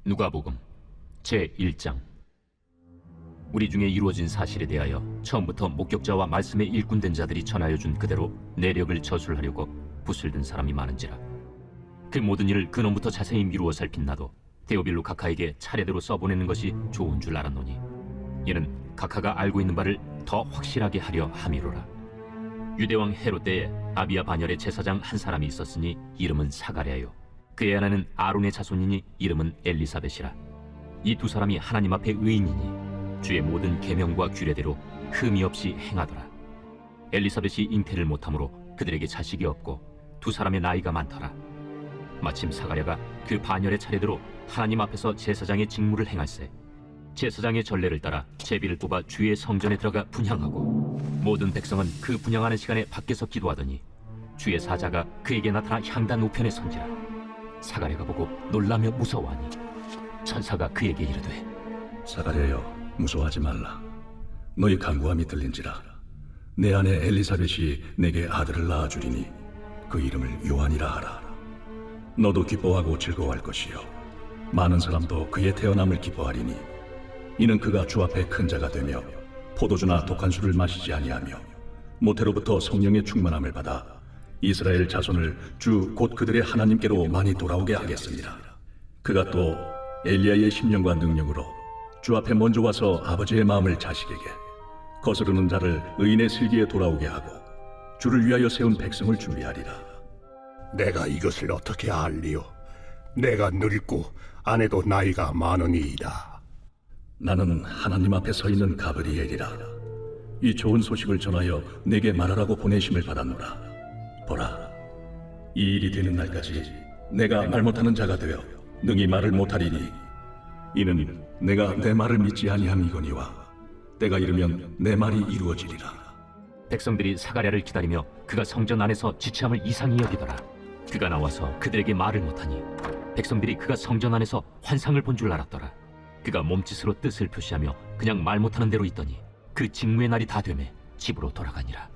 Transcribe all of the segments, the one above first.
누가복음 제1장. 우리 중에 이루어진 사실에 대하여 처음부터 목격자와 말씀에 일꾼된 자들이 전하여 준 그대로 내력을 저술하려고 붓을 든 사람이 많은지라. 그 모든 일을 근원부터 자세히 미루어 살핀 나도 데오빌로 각하에게 차례대로 써보내는 것이 좋은 줄 알았노니, 이는 각하가 알고 있는 바를 더 확실하게 하려 함이로라. 유대왕 헤롯 때에 아비야 반열의 제사장 한 사람이 있었으니 이름은 사가랴요. 그의 하나는 아론의 자손이니 이름은 엘리사벳이라. 이 두 사람이 하나님 앞에 의인이니 주의 모든 계명과 규례대로 흠이 없이 행하더라. 엘리사벳이 잉태를 못하므로 그들에게 자식이 없고 두 사람의 나이가 많더라. 마침 사가랴가 그 반열의 차례대로 하나님 앞에서 제사장의 직무를 행할세 제사장의 전례를 따라 제비를 뽑아 주의 성전에 들어가 분향하고, 모든 백성은 그 분향하는 시간에 밖에서 기도하더니 주의 사자가 그에게 나타나 향단 우편에 선지라. 사가랴가 보고 놀라며 무서워하니 천사가 그에게 이르되, 사가랴여, 무서워하지 말라. 너희 간구함이 들린지라. 내 아내 엘리사벳이 내게 아들을 낳아주리니 그 이름을 요한이라 하라. 너도 기뻐하고 즐거워할 것이요 많은 사람도 그의 태어남을 기뻐하리니, 이는 그가 주 앞에 큰 자가 되며 포도주나 독한 술을 마시지 아니하며 모태로부터 성령의 충만함을 받아 이스라엘 자손을 주 곧 그들의 하나님께로 많이 돌아오게 하겠습니다. 그가 또 엘리야의 심령과 능력으로 주 앞에 먼저 와서 아버지의 마음을 자식에게, 거스르는 자를 의인의 슬기에 돌아오게 하고 주를 위하여 세운 백성을 준비하리라. 내가 이것을 어떻게 알리요? 내가 늙고 아내도 나이가 많으니이다. 나는 하나님 앞에 서 있는 가브리엘이라. 이 좋은 소식을 전하여 내게 말하라고 보내심을 받았노라. 보라, 이 일이 되는 날까지 내가 말 못하는 자가 되어 능히 말을 못하리니, 이는 내가 내 말을 믿지 아니함이거니와 때가 이르면 내 말이 이루어지리라. 백성들이 사가랴를 기다리며 그가 성전 안에서 지체함을 이상히 여기더라. 그가 나와서 그들에게 말을 못하니 백성들이 그가 성전 안에서 환상을 본 줄 알았더라. 그가 몸짓으로 뜻을 표시하며 그냥 말 못하는 대로 있더니 그 직무의 날이 다 되매 집으로 돌아가니라.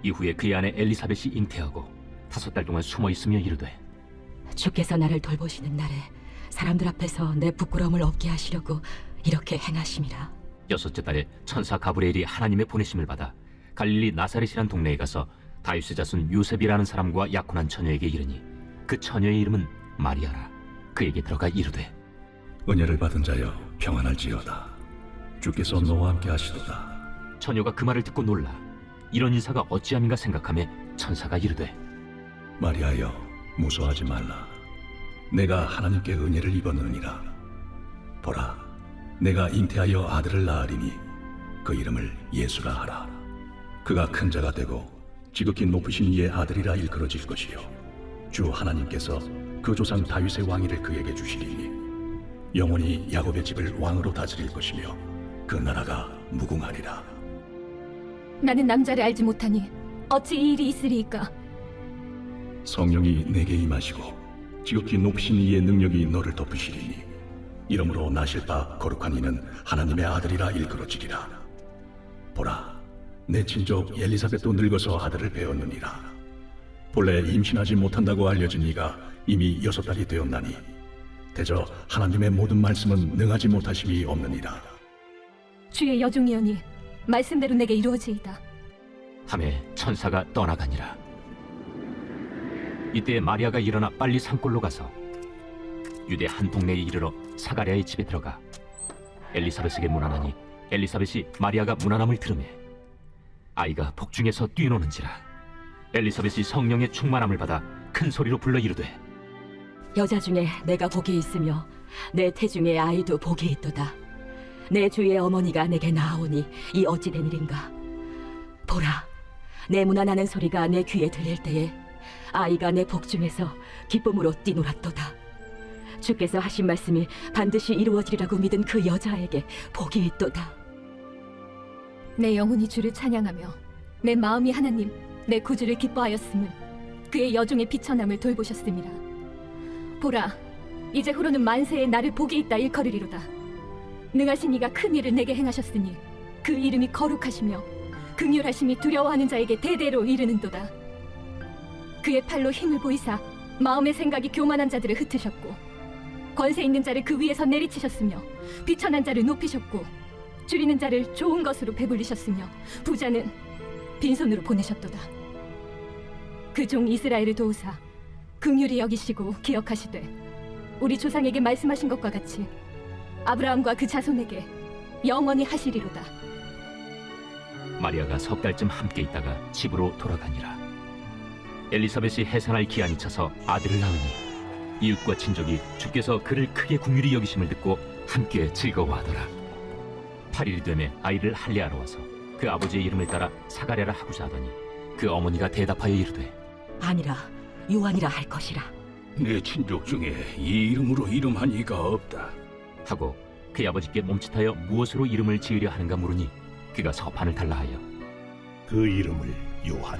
이후에 그의 아내 엘리사벳이 잉태하고 5달 동안 숨어 있으며 이르되, 주께서 나를 돌보시는 날에 사람들 앞에서 내 부끄러움을 없게 하시려고 이렇게 행하심이라. 6째 달에 천사 가브리엘이 하나님의 보내심을 받아 갈릴리 나사렛이란 동네에 가서 다윗의 자손 요셉이라는 사람과 약혼한 처녀에게 이르니, 그 처녀의 이름은 마리아라. 그에게 들어가 이르되, 은혜를 받은 자여, 평안할지어다. 주께서 너와 함께 하시도다. 처녀가 그 말을 듣고 놀라 이런 인사가 어찌함인가 생각하며 천사가 이르되, 마리아여, 무서워하지 말라. 내가 하나님께 은혜를 입었느니라. 보라, 내가 잉태하여 아들을 낳으리니 그 이름을 예수라 하라. 그가 큰 자가 되고 지극히 높으신 이의 아들이라 일컬어질 것이요 주 하나님께서 그 조상 다윗의 왕위를 그에게 주시리니 영원히 야곱의 집을 왕으로 다스릴 것이며 그 나라가 무궁하리라. 나는 남자를 알지 못하니 어찌 이 일이 있으리이까? 성령이 내게 임하시고 지극히 높으신 이의 능력이 너를 덮으시리니 이러므로 나실 바 거룩한 이는 하나님의 아들이라 일컬어지리라. 보라, 내 친족 엘리사벳도 늙어서 아들을 배웠느니라. 본래 임신하지 못한다고 알려진 이가 이미 6달이 되었나니 대저 하나님의 모든 말씀은 능하지 못하심이 없느니라. 주의 여종이여니 말씀대로 내게 이루어지이다. 하매 천사가 떠나가니라. 이때 마리아가 일어나 빨리 산골로 가서 유대 한 동네에 이르러 사가랴의 집에 들어가 엘리사벳에게 문안하니, 엘리사벳이 마리아가 문안함을 들으매 아이가 복중에서 뛰노는지라. 엘리사벳이 성령의 충만함을 받아 큰 소리로 불러 이르되, 여자 중에 내가 복이 있으며 내 태중에 아이도 복이 있도다. 내 주의 어머니가 내게 나아오니 이 어찌 된 일인가? 보라, 내 문안하는 소리가 내 귀에 들릴 때에 아이가 내 복중에서 기쁨으로 뛰놀았도다. 주께서 하신 말씀이 반드시 이루어지리라고 믿은 그 여자에게 복이 있도다. 내 영혼이 주를 찬양하며 내 마음이 하나님 내 구주를 기뻐하였음을, 그의 여종의 비천함을 돌보셨음이라. 보라, 이제후로는 만세에 나를 복이 있다 일컬으리로다. 능하신 이가 큰 일을 내게 행하셨으니 그 이름이 거룩하시며 긍휼하심이 두려워하는 자에게 대대로 이르는도다. 그의 팔로 힘을 보이사 마음의 생각이 교만한 자들을 흩으셨고 권세 있는 자를 그 위에서 내리치셨으며 비천한 자를 높이셨고 줄이는 자를 좋은 것으로 배불리셨으며 부자는 빈손으로 보내셨도다. 그 종 이스라엘을 도우사 긍휼히 여기시고 기억하시되 우리 조상에게 말씀하신 것과 같이 아브라함과 그 자손에게 영원히 하시리로다. 마리아가 석 달쯤 함께 있다가 집으로 돌아가니라. 엘리사벳이 해산할 기한이 차서 아들을 낳으니 이웃과 친족이 주께서 그를 크게 긍휼히 여기심을 듣고 함께 즐거워하더라. 8일이 되매 아이를 할례하러 와서 그 아버지의 이름을 따라 사가랴라 하고자 하더니 그 어머니가 대답하여 이르되 아니라 요한이라 할 것이라. 내 친족 중에 이 이름으로 이름한 이가 없다. 하고 그의 아버지께 몸짓하여 무엇으로 이름을 지으려 하는가 물으니 그가 서판을 달라 하여 그 이름을 요한.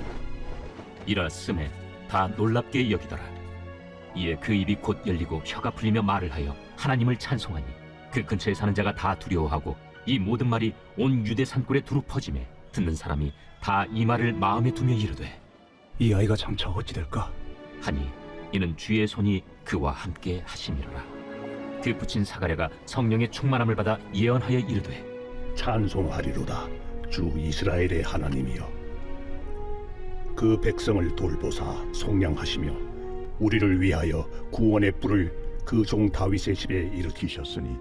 이라 쓰매 다 놀랍게 여기더라. 이에 그 입이 곧 열리고 혀가 풀리며 말을 하여 하나님을 찬송하니 그 근처에 사는 자가 다 두려워하고 이 모든 말이 온 유대 산골에 두루 퍼지매 듣는 사람이 다 이 말을 마음에 두며 이르되 이 아이가 장차 어찌 될까? 하니 이는 주의 손이 그와 함께 하심이로라. 그 붙인 사가랴가 성령의 충만함을 받아 예언하여 이르되 찬송하리로다 주 이스라엘의 하나님이여. 그 백성을 돌보사 속량하시며 우리를 위하여 구원의 뿔을 그 종 다윗의 집에 일으키셨으니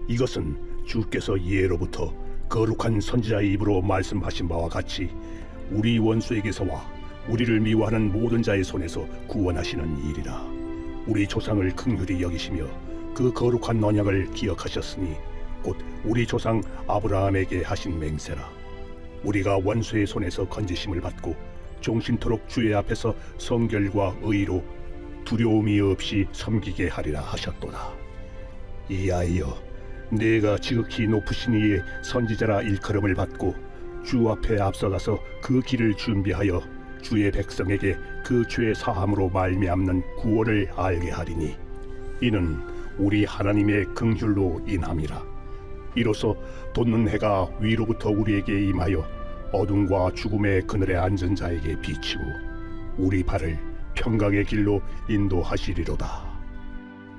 이것은 주께서 예로부터 거룩한 선지자의 입으로 말씀하신 바와 같이 우리 원수에게서와 우리를 미워하는 모든 자의 손에서 구원하시는 일이라. 우리 조상을 긍휼히 여기시며 그 거룩한 언약을 기억하셨으니 곧 우리 조상 아브라함에게 하신 맹세라. 우리가 원수의 손에서 건지심을 받고 종신토록 주의 앞에서 성결과 의로 두려움이 없이 섬기게 하리라 하셨도다. 이 아이여, 내가 지극히 높으신 이의 선지자라 일컬음을 받고 주 앞에 앞서가서 그 길을 준비하여 주의 백성에게 그 죄 사함으로 말미암는 구원을 알게 하리니 이는 우리 하나님의 긍휼로 인함이라. 이로써 돋는 해가 위로부터 우리에게 임하여 어둠과 죽음의 그늘에 앉은 자에게 비치고 우리 발을 평강의 길로 인도하시리로다.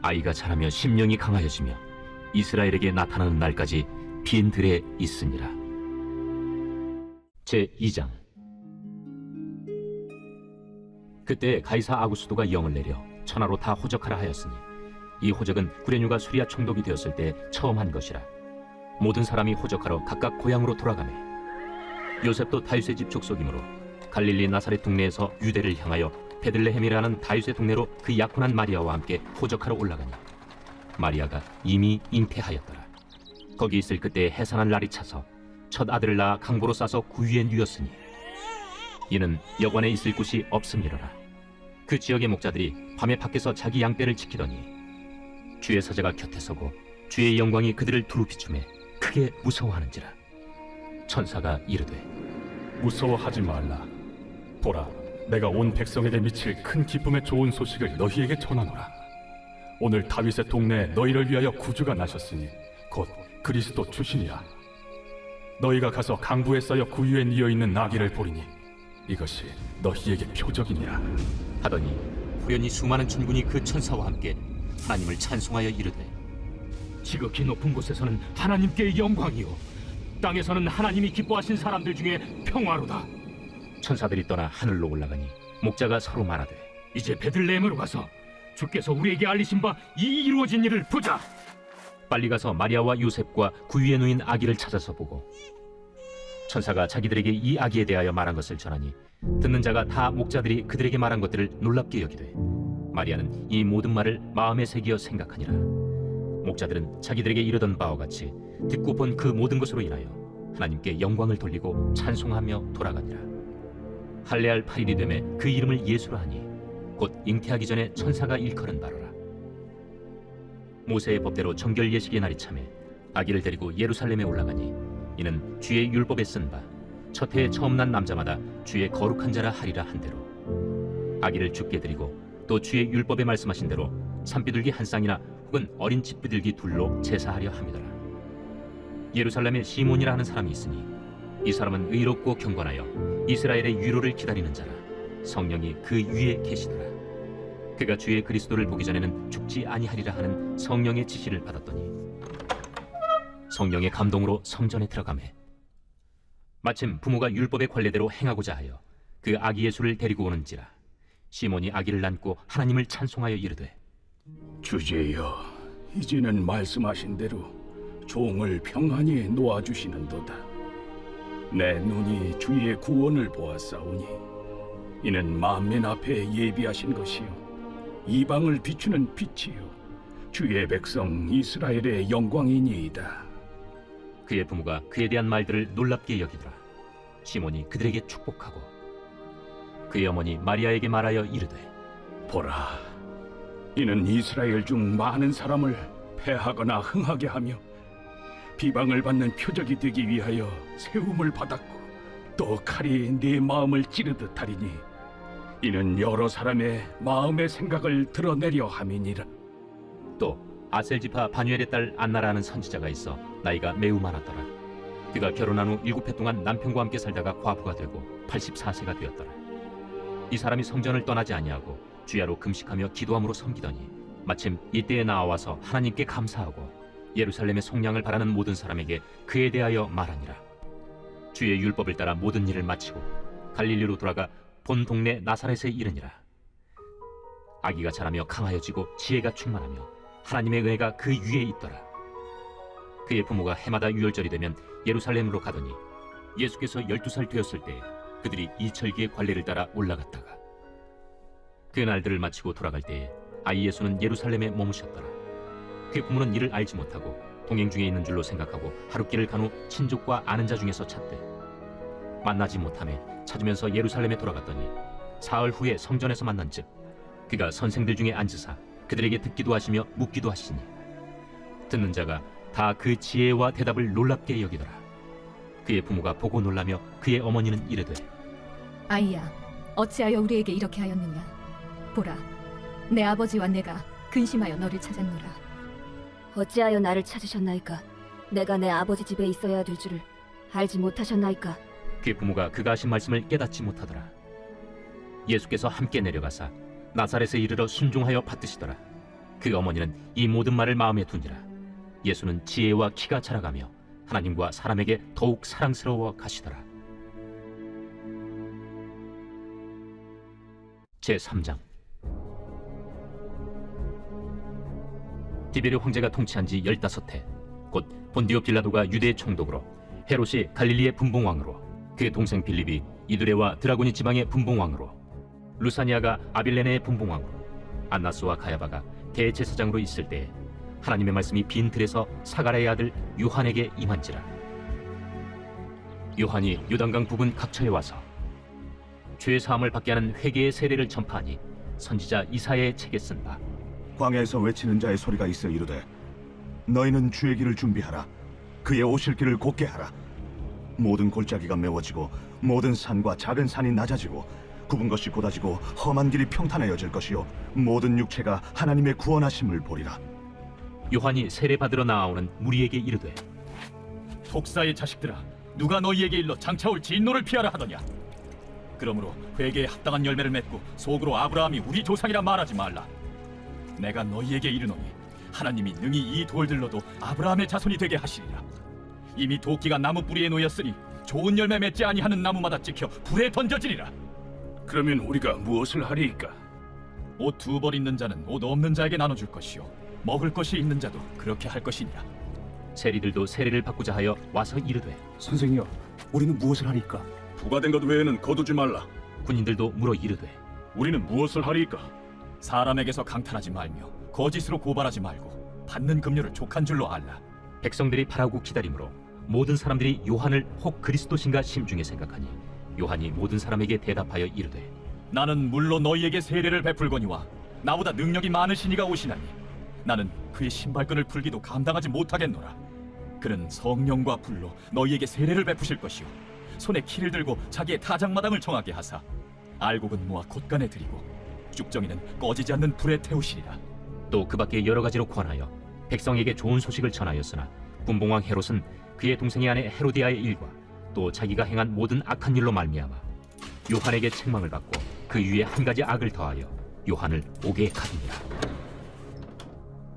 아이가 자라며 심령이 강하여지며 이스라엘에게 나타나는 날까지 빈 들에 있으니라. 제2장. 그때 가이사 아구스도가 영을 내려 천하로 다 호적하라 하였으니 이 호적은 구레뉴가 수리아 총독이 되었을 때 처음 한 것이라. 모든 사람이 호적하러 각각 고향으로 돌아가매 요셉도 다윗의 집 족속이므로 갈릴리 나사렛 동네에서 유대를 향하여 베들레헴이라는 다윗의 동네로 그 약혼한 마리아와 함께 호적하러 올라가니 마리아가 이미 잉태하였더라. 거기 있을 그때 해산한 날이 차서 첫 아들을 낳아 강보로 싸서 구유에 누였으니 이는 여관에 있을 곳이 없음이로라. 그 지역의 목자들이 밤에 밖에서 자기 양떼를 지키더니 주의 사자가 곁에 서고 주의 영광이 그들을 두루 비추매 크게 무서워하는지라. 천사가 이르되 무서워하지 말라. 보라, 내가 온 백성에게 미칠 큰 기쁨의 좋은 소식을 너희에게 전하노라. 오늘 다윗의 동네에 너희를 위하여 구주가 나셨으니 곧 그리스도 주시니라. 너희가 가서 강부에 쌓여 구유에 뉘어 있는 나귀를 보리니 이것이 너희에게 표적이니라. 하더니 후련히 수많은 천군이 그 천사와 함께 하나님을 찬송하여 이르되 지극히 높은 곳에서는 하나님께 영광이요 땅에서는 하나님이 기뻐하신 사람들 중에 평화로다. 천사들이 떠나 하늘로 올라가니 목자가 서로 말하되 이제 베들레헴으로 가서 주께서 우리에게 알리신 바 이 이루어진 일을 보자. 빨리 가서 마리아와 요셉과 구유에 누인 아기를 찾아서 보고 천사가 자기들에게 이 아기에 대하여 말한 것을 전하니 듣는 자가 다 목자들이 그들에게 말한 것들을 놀랍게 여기되 마리아는 이 모든 말을 마음에 새기어 생각하니라. 목자들은 자기들에게 이르던 바와 같이 듣고 본 그 모든 것으로 인하여 하나님께 영광을 돌리고 찬송하며 돌아가니라. 할례할 8일이 되매 그 이름을 예수라 하니 곧 잉태하기 전에 천사가 일컬은 바로라. 모세의 법대로 정결 예식의 날이 차매 아기를 데리고 예루살렘에 올라가니 이는 주의 율법에 쓴 바 첫 해에 처음 난 남자마다 주의 거룩한 자라 하리라 한대로 아기를 죽게 드리고 또 주의 율법에 말씀하신 대로 산비둘기 한 쌍이나 혹은 어린 집비둘기 둘로 제사하려 함이더라. 예루살렘에 시몬이라 하는 사람이 있으니 이 사람은 의롭고 경건하여 이스라엘의 위로를 기다리는 자라. 성령이 그 위에 계시더라. 그가 주의 그리스도를 보기 전에는 죽지 아니하리라 하는 성령의 지시를 받았더니 성령의 감동으로 성전에 들어가매 마침 부모가 율법의 관례대로 행하고자 하여 그 아기 예수를 데리고 오는지라 시몬이 아기를 안고 하나님을 찬송하여 이르되 주제여, 이제는 말씀하신 대로 종을 평안히 놓아주시는도다. 내 눈이 주의 구원을 보았사오니 이는 만민 앞에 예비하신 것이요 이방을 비추는 빛이요 주의 백성 이스라엘의 영광이니이다. 그의 부모가 그에 대한 말들을 놀랍게 여기더라. 시몬이 그들에게 축복하고 그의 어머니 마리아에게 말하여 이르되 보라, 이는 이스라엘 중 많은 사람을 패하거나 흥하게 하며 비방을 받는 표적이 되기 위하여 세움을 받았고 또 칼이 네 마음을 찌르듯 하리니 이는 여러 사람의 마음의 생각을 드러내려 함이니라. 또 아셀지파 바누엘의 딸 안나라는 선지자가 있어 나이가 매우 많았더라. 그가 결혼한 후 7해 동안 남편과 함께 살다가 과부가 되고 84세가 되었더라. 이 사람이 성전을 떠나지 아니하고 주야로 금식하며 기도함으로 섬기더니 마침 이때에 나와서 하나님께 감사하고 예루살렘의 속량을 바라는 모든 사람에게 그에 대하여 말하니라. 주의 율법을 따라 모든 일을 마치고 갈릴리로 돌아가 본 동네 나사렛에 이르니라. 아기가 자라며 강하여지고 지혜가 충만하며 하나님의 은혜가 그 위에 있더라. 그의 부모가 해마다 유월절이 되면 예루살렘으로 가더니 예수께서 12살 되었을 때 그들이 이철기의 관례를 따라 올라갔다가 그 날들을 마치고 돌아갈 때에 아이 예수는 예루살렘에 머무셨더라. 그의 부모는 이를 알지 못하고 동행 중에 있는 줄로 생각하고 하룻길을 간 후 친족과 아는 자 중에서 찾되 만나지 못하매 찾으면서 예루살렘에 돌아갔더니 사흘 후에 성전에서 만난즉 그가 선생들 중에 앉으사 그들에게 듣기도 하시며 묻기도 하시니 듣는 자가 다 그 지혜와 대답을 놀랍게 여기더라. 그의 부모가 보고 놀라며 그의 어머니는 이르되 아이야, 어찌하여 우리에게 이렇게 하였느냐? 보라, 내 아버지와 내가 근심하여 너를 찾았노라. 어찌하여 나를 찾으셨나이까? 내가 내 아버지 집에 있어야 될 줄을 알지 못하셨나이까? 그의 부모가 그가 하신 말씀을 깨닫지 못하더라. 예수께서 함께 내려가사 나사렛에 이르러 순종하여 받드시더라. 그 어머니는 이 모든 말을 마음에 두니라. 예수는 지혜와 키가 자라가며 하나님과 사람에게 더욱 사랑스러워 가시더라. 제3장. 디베르 황제가 통치한 지 15해 곧 본디오 빌라도가 유대의 총독으로 헤롯이 갈릴리의 분봉왕으로 그의 동생 빌립이 이두레와 드라고니 지방의 분봉왕으로 루사니아가 아빌레네의 분봉왕으로 안나스와 가야바가 대제사장으로 있을 때에 하나님의 말씀이 빈 들에서 사가랴의 아들 요한에게 임한지라. 요한이 요단강 부근 각처에 와서 죄 사함을 받게 하는 회개의 세례를 전파하니 선지자 이사야의 책에 쓴 바 광야에서 외치는 자의 소리가 있어 이르되 너희는 주의 길을 준비하라. 그의 오실 길을 곧게 하라. 모든 골짜기가 메워지고 모든 산과 작은 산이 낮아지고 굽은 것이 곧아지고 험한 길이 평탄해져질 것이요 모든 육체가 하나님의 구원하심을 보리라. 요한이 세례 받으러 나아오는 무리에게 이르되 독사의 자식들아, 누가 너희에게 일러 장차올 진노를 피하라 하더냐? 그러므로 회개에 합당한 열매를 맺고 속으로 아브라함이 우리 조상이라 말하지 말라. 내가 너희에게 이르노니 하나님이 능히 이 돌들로도 아브라함의 자손이 되게 하시리라. 이미 도끼가 나무 뿌리에 놓였으니 좋은 열매 맺지 아니하는 나무마다 찍혀 불에 던져지리라. 그러면 우리가 무엇을 하리이까? 옷 2벌 있는 자는 옷 없는 자에게 나눠줄 것이요 먹을 것이 있는 자도 그렇게 할 것이니라. 세리들도 세례를 받고자 하여 와서 이르되 선생이여, 우리는 무엇을 하리까? 부과된 것 외에는 거두지 말라. 군인들도 물어 이르되 우리는 무엇을 하리이까? 사람에게서 강탈하지 말며 거짓으로 고발하지 말고 받는 금료를 족한 줄로 알라. 백성들이 바라고 기다림으로 모든 사람들이 요한을 혹 그리스도신가 심중에 생각하니 요한이 모든 사람에게 대답하여 이르되 나는 물로 너희에게 세례를 베풀거니와 나보다 능력이 많으신 이가 오시나니 나는 그의 신발끈을 풀기도 감당하지 못하겠노라. 그는 성령과 불로 너희에게 세례를 베푸실 것이요 손에 키를 들고 자기의 타작마당을 정하게 하사 알곡은 모아 곳간에 들이고 쭉정이는 꺼지지 않는 불에 태우시리라. 또 그 밖에 여러 가지로 권하여 백성에게 좋은 소식을 전하였으나 분봉왕 헤롯은 그의 동생의 아내 헤로디아의 일과 또 자기가 행한 모든 악한 일로 말미암아 요한에게 책망을 받고 그 위에 한 가지 악을 더하여 요한을 옥에 가두니라.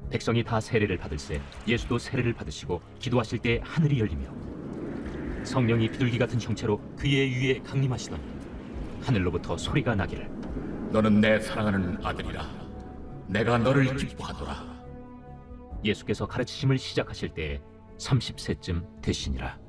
백성이 다 세례를 받을새 예수도 세례를 받으시고 기도하실 때 하늘이 열리며 성령이 비둘기 같은 형체로 그의 위에 강림하시더니 하늘로부터 소리가 나기를 너는 내 사랑하는 아들이라. 내가 너를 기뻐하노라. 예수께서 가르치심을 시작하실 때에 30세쯤 되시니라.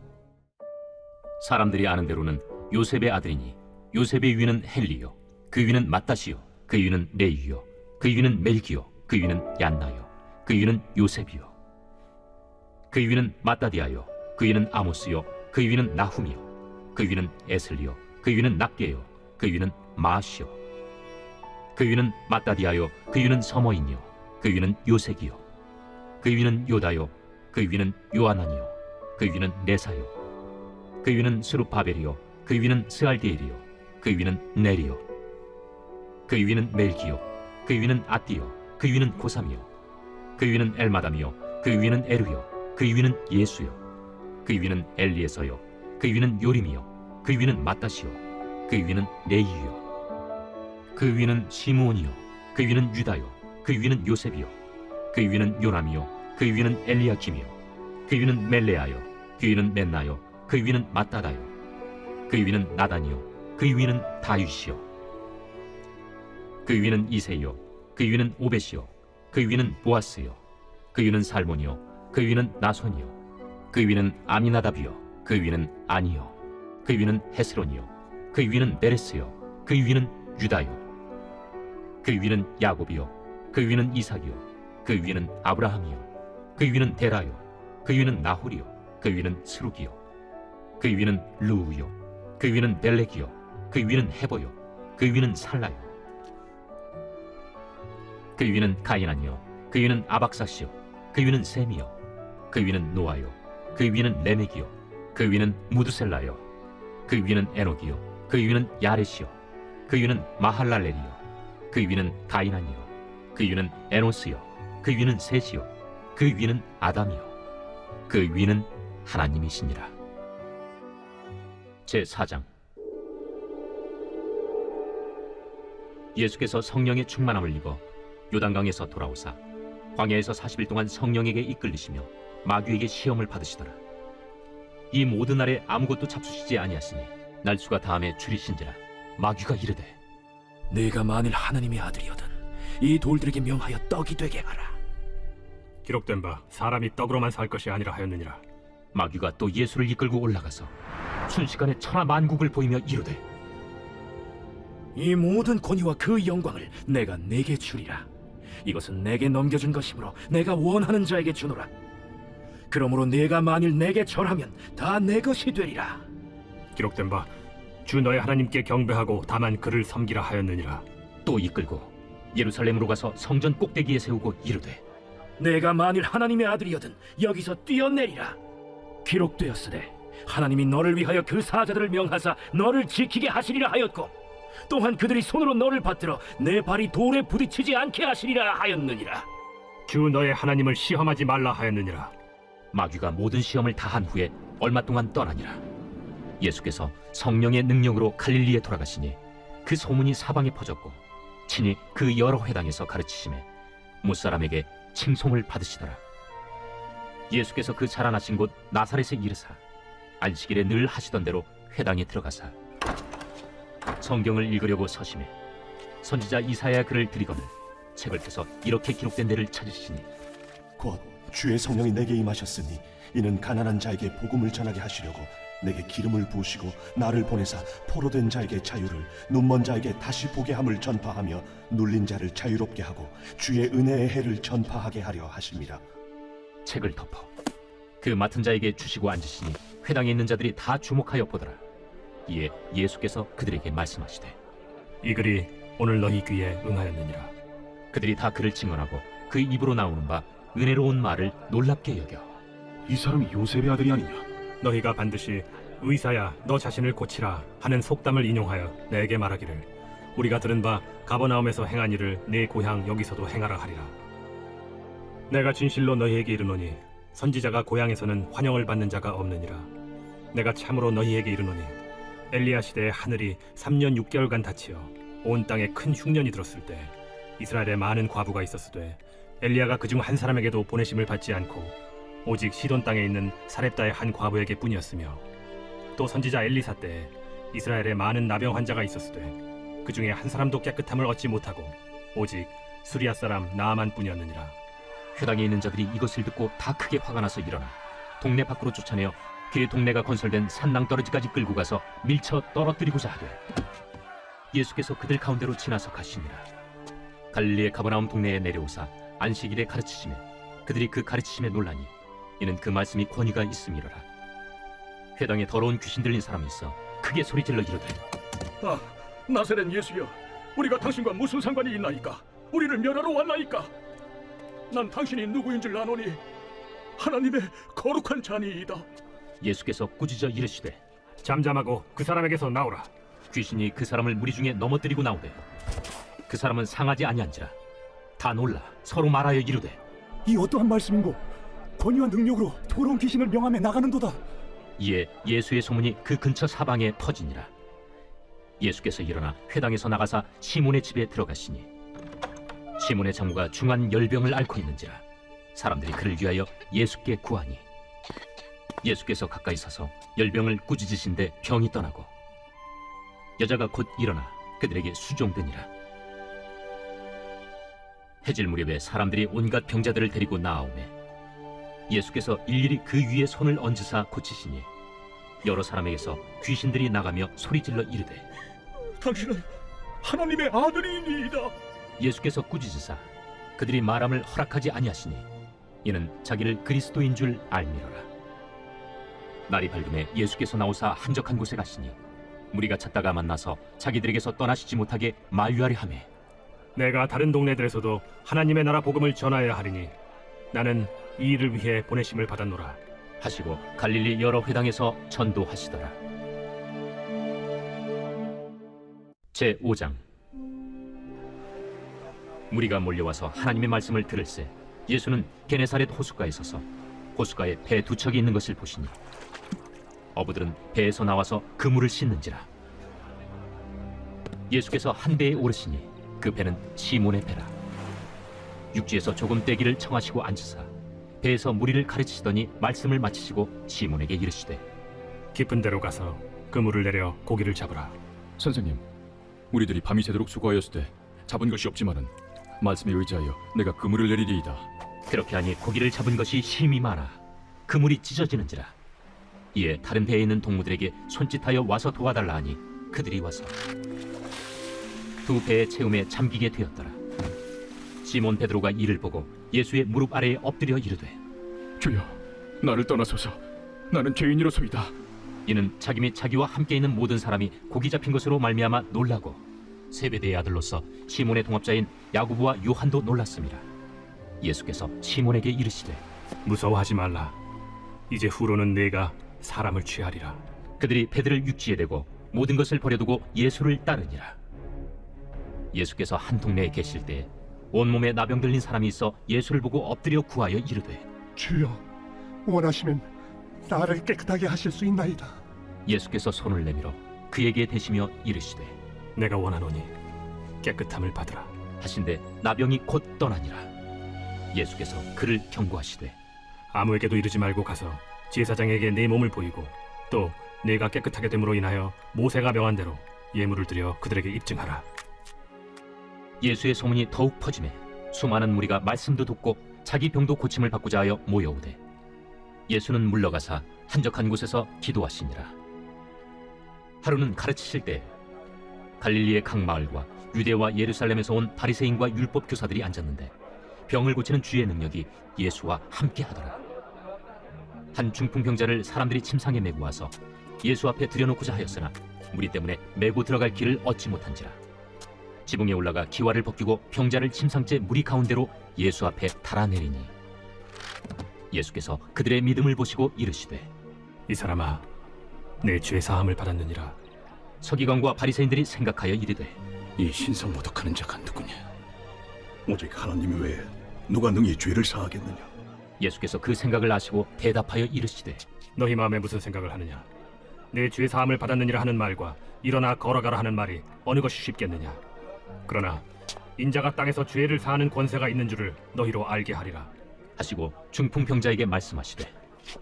사람들이 아는 대로는 요셉의 아들이니 요셉의 위는 헬리요, 그 위는 마따시요, 그 위는 레위요, 그 위는 멜기요, 그 위는 얀나요, 그 위는 요셉이요, 그 위는 마따디아요, 그 위는 아모스요, 그 위는 나훔이요, 그 위는 에슬리요, 그 위는 낫게요, 그 위는 마시요, 그 위는 마따디아요, 그 위는 서머인이요, 그 위는 요색이요, 그 위는 요다요, 그 위는 요하나니요, 그 위는 네사요, 그 위는 스룹바벨이요, 그 위는 스알디엘이요, 그 위는 네리요, 그 위는 멜기요, 그 위는 아띠요, 그 위는 고삼이요, 그 위는 엘마담이요, 그 위는 에루요, 그 위는 예수요, 그 위는 엘리에서요, 그 위는 요림이요, 그 위는 마따시요, 그 위는 레이요, 그 위는 시므온이요, 그 위는 유다요, 그 위는 요셉이요, 그 위는 요람이요, 그 위는 엘리야킴이요, 그 위는 멜레아요, 그 위는 멘나요, 그 위는 마따다요, 그 위는 나단이요, 그 위는 다윗이요, 그 위는 이세요, 그 위는 오벳이요, 그 위는 보아스요, 그 위는 살몬이요, 그 위는 나손이요, 그 위는 아미나답이요, 그 위는 아니요, 그 위는 헤스론이요, 그 위는 베레스요, 그 위는 유다요, 그 위는 야곱이요, 그 위는 이삭이요, 그 위는 아브라함이요, 그 위는 데라요, 그 위는 나홀이요, 그 위는 스룩이요, 그 위는 루우요, 그 위는 벨렉이요, 그 위는 헤보요, 그 위는 살라요, 그 위는 가이난이요, 그 위는 아박사시요, 그 위는 셈이요, 그 위는 노아요, 그 위는 레멕이요, 그 위는 무드셀라요, 그 위는 에녹이요, 그 위는 야렛이요, 그 위는 마할랄렐이요, 그 위는 가이난이요, 그 위는 에노스요, 그 위는 셋이요, 그 위는 아담이요, 그 위는 하나님이시니라. 제4장. 예수께서 성령의 충만함을 입어 요단강에서 돌아오사 광야에서 40일 동안 성령에게 이끌리시며 마귀에게 시험을 받으시더라. 이 모든 날에 아무것도 잡수시지 아니하시니 날수가 다음에 줄이신지라. 마귀가 이르되 네가 만일 하나님의 아들이거든 이 돌들에게 명하여 떡이 되게 하라. 기록된 바 사람이 떡으로만 살 것이 아니라 하였느니라. 마귀가 또 예수를 이끌고 올라가서 순식간에 천하 만국을 보이며 이르되 이 모든 권위와 그 영광을 내가 네게 주리라. 이것은 내게 넘겨준 것이므로 내가 원하는 자에게 주노라. 그러므로 네가 만일 내게 절하면 다 내 것이 되리라. 기록된 바 주 너의 하나님께 경배하고 다만 그를 섬기라 하였느니라. 또 이끌고 예루살렘으로 가서 성전 꼭대기에 세우고 이르되 내가 만일 하나님의 아들이거든 여기서 뛰어내리라. 기록되었으되 하나님이 너를 위하여 그 사자들을 명하사 너를 지키게 하시리라 하였고 또한 그들이 손으로 너를 받들어 내 발이 돌에 부딪히지 않게 하시리라 하였느니라. 주 너의 하나님을 시험하지 말라 하였느니라. 마귀가 모든 시험을 다한 후에 얼마 동안 떠나니라. 예수께서 성령의 능력으로 갈릴리에 돌아가시니 그 소문이 사방에 퍼졌고 친히 그 여러 회당에서 가르치심에 무사람에게 칭송을 받으시더라. 예수께서 그 자라나신 곳 나사렛에 이르사 안식일에 늘 하시던 대로 회당에 들어가사 성경을 읽으려고 서심해 선지자 이사야 글을 들이거늘 책을 펴서 이렇게 기록된 데를 찾으시니 곧 주의 성령이 내게 임하셨으니 이는 가난한 자에게 복음을 전하게 하시려고 내게 기름을 부으시고 나를 보내사 포로된 자에게 자유를 눈먼 자에게 다시 보게 함을 전파하며 눌린 자를 자유롭게 하고 주의 은혜의 해를 전파하게 하려 하심이라. 책을 덮어 그 맡은 자에게 주시고 앉으시니 회당에 있는 자들이 다 주목하여 보더라. 이에 예수께서 그들에게 말씀하시되 이 글이 오늘 너희 귀에 응하였느니라. 그들이 다 그를 칭언하고 그 입으로 나오는 바 은혜로운 말을 놀랍게 여겨 이 사람이 요셉의 아들이 아니냐? 너희가 반드시 의사야 너 자신을 고치라 하는 속담을 인용하여 내게 말하기를 우리가 들은 바 가버나움에서 행한 일을 네 고향 여기서도 행하라 하리라. 내가 진실로 너희에게 이르노니 선지자가 고향에서는 환영을 받는 자가 없느니라. 내가 참으로 너희에게 이르노니 엘리야 시대에 하늘이 3년 6개월간 닫히어 온 땅에 큰 흉년이 들었을 때 이스라엘에 많은 과부가 있었으되 엘리야가 그중 한 사람에게도 보내심을 받지 않고 오직 시돈 땅에 있는 사렙다의 한 과부에게 뿐이었으며 또 선지자 엘리사 때에 이스라엘에 많은 나병 환자가 있었으되 그 중에 한 사람도 깨끗함을 얻지 못하고 오직 수리아 사람 나아만 뿐이었느니라. 회당에 있는 자들이 이것을 듣고 다 크게 화가 나서 일어나 동네 밖으로 쫓아내어 그 동네가 건설된 산낭떠러지까지 끌고 가서 밀쳐 떨어뜨리고자 하되 예수께서 그들 가운데로 지나서 가시니라. 갈릴리의 가버나움 동네에 내려오사 안식일에 가르치시며 그들이 그 가르치심에 놀라니 이는 그 말씀이 권위가 있음이로라. 회당에 더러운 귀신 들린 사람이 있어 크게 소리질러 이르되 아, 나사렛 예수여, 우리가 당신과 무슨 상관이 있나이까? 우리를 멸하러 왔나이까? 난 당신이 누구인 줄 아노니 하나님의 거룩한 자니이다. 예수께서 꾸짖어 이르시되 잠잠하고 그 사람에게서 나오라. 귀신이 그 사람을 무리 중에 넘어뜨리고 나오되 그 사람은 상하지 아니한지라. 다 놀라 서로 말하여 이르되 이 어떠한 말씀인고? 권위와 능력으로 더러운 귀신을 명함에 나가는도다. 이에 예수의 소문이 그 근처 사방에 퍼지니라. 예수께서 일어나 회당에서 나가사 시몬의 집에 들어가시니 시몬의 장모가 중한 열병을 앓고 있는지라. 사람들이 그를 위하여 예수께 구하니 예수께서 가까이 서서 열병을 꾸짖으신데 병이 떠나고 여자가 곧 일어나 그들에게 수종되니라. 해질 무렵에 사람들이 온갖 병자들을 데리고 나아오매 예수께서 일일이 그 위에 손을 얹으사 고치시니 여러 사람에게서 귀신들이 나가며 소리질러 이르되 당신은 하나님의 아들이니이다. 예수께서 꾸짖으사 그들이 말함을 허락하지 아니하시니 이는 자기를 그리스도인 줄 알미로라. 날이 밝음에 예수께서 나오사 한적한 곳에 가시니 무리가 찾다가 만나서 자기들에게서 떠나시지 못하게 만류하려 하매 내가 다른 동네들에서도 하나님의 나라 복음을 전하여야 하리니 나는 이 일을 위해 보내심을 받았노라 하시고 갈릴리 여러 회당에서 전도하시더라. 제5장. 무리가 몰려와서 하나님의 말씀을 들을새 예수는 게네사렛 호숫가에 서서 호숫가에 배 두 척이 있는 것을 보시니 어부들은 배에서 나와서 그물을 씻는지라. 예수께서 한 배에 오르시니 그 배는 시몬의 배라. 육지에서 조금 떼기를 청하시고 앉으사 배에서 무리를 가르치시더니 말씀을 마치시고 시몬에게 이르시되 깊은 데로 가서 그물을 내려 고기를 잡으라. 선생님, 우리들이 밤이 새도록 수고하였으되 잡은 것이 없지만은 말씀에 의지하여 내가 그물을 내리리이다. 그렇게 하니 고기를 잡은 것이 심이 많아 그물이 찢어지는지라. 이에 다른 배에 있는 동무들에게 손짓하여 와서 도와달라 하니 그들이 와서 두 배의 채움에 잠기게 되었더라. 시몬 베드로가 이를 보고 예수의 무릎 아래에 엎드려 이르되 주여, 나를 떠나소서. 나는 죄인이로소이다. 이는 자기 및 자기와 함께 있는 모든 사람이 고기 잡힌 것으로 말미암아 놀라고 세베대의 아들로서 시몬의 동업자인 야고보와 요한도 놀랐습니다. 예수께서 시몬에게 이르시되 무서워하지 말라. 이제 후로는 내가 사람을 취하리라. 그들이 배들을 육지에 대고 모든 것을 버려두고 예수를 따르니라. 예수께서 한 동네에 계실 때 온몸에 나병 들린 사람이 있어 예수를 보고 엎드려 구하여 이르되 주여, 원하시면 나를 깨끗하게 하실 수 있나이다. 예수께서 손을 내밀어 그에게 대시며 이르시되 내가 원하노니 깨끗함을 받으라 하신데 나병이 곧 떠나니라. 예수께서 그를 경고하시되 아무에게도 이르지 말고 가서 제사장에게 네 몸을 보이고 또 네가 깨끗하게 됨으로 인하여 모세가 명한 대로 예물을 드려 그들에게 입증하라. 예수의 소문이 더욱 퍼지매 수많은 무리가 말씀도 듣고 자기 병도 고침을 받고자 하여 모여오되 예수는 물러가사 한적한 곳에서 기도하시니라. 하루는 가르치실 때 갈릴리의 각 마을과 유대와 예루살렘에서 온 바리새인과 율법 교사들이 앉았는데 병을 고치는 주의 능력이 예수와 함께 하더라. 한 중풍병자를 사람들이 침상에 메고 와서 예수 앞에 들여놓고자 하였으나 무리 때문에 메고 들어갈 길을 얻지 못한지라. 지붕에 올라가 기와를 벗기고 병자를 침상째 무리 가운데로 예수 앞에 달아내리니 예수께서 그들의 믿음을 보시고 이르시되 이 사람아, 내 죄 사함을 받았느니라. 서기관과 바리새인들이 생각하여 이르되 이 신성모독하는 자가 누구냐? 오직 하나님 외에 누가 능히 죄를 사하겠느냐? 예수께서 그 생각을 아시고 대답하여 이르시되 너희 마음에 무슨 생각을 하느냐? 내 죄 사함을 받았느니라 하는 말과 일어나 걸어가라 하는 말이 어느 것이 쉽겠느냐? 그러나 인자가 땅에서 죄를 사하는 권세가 있는 줄을 너희로 알게 하리라. 하시고 중풍병자에게 말씀하시되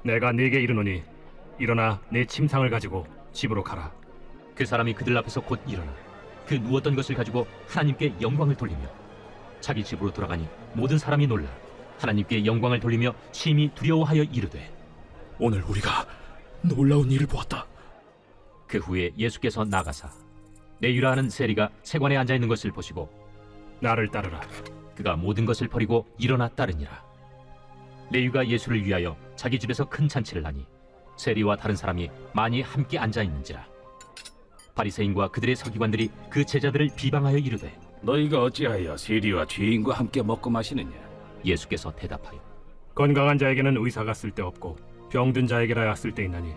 내가 네게 이르노니 일어나 내 침상을 가지고 집으로 가라. 그 사람이 그들 앞에서 곧 일어나 그 누웠던 것을 가지고 하나님께 영광을 돌리며 자기 집으로 돌아가니 모든 사람이 놀라 하나님께 영광을 돌리며 심히 두려워하여 이르되 오늘 우리가 놀라운 일을 보았다. 그 후에 예수께서 나가사 내유라 하는 세리가 세관에 앉아 있는 것을 보시고 나를 따르라. 그가 모든 것을 버리고 일어나 따르니라. 레위가 예수를 위하여 자기 집에서 큰 잔치를 하니 세리와 다른 사람이 많이 함께 앉아 있는지라. 바리새인과 그들의 서기관들이 그 제자들을 비방하여 이르되 너희가 어찌하여 세리와 죄인과 함께 먹고 마시느냐? 예수께서 대답하여 건강한 자에게는 의사가 쓸데없고 병든 자에게라야 쓸데있나니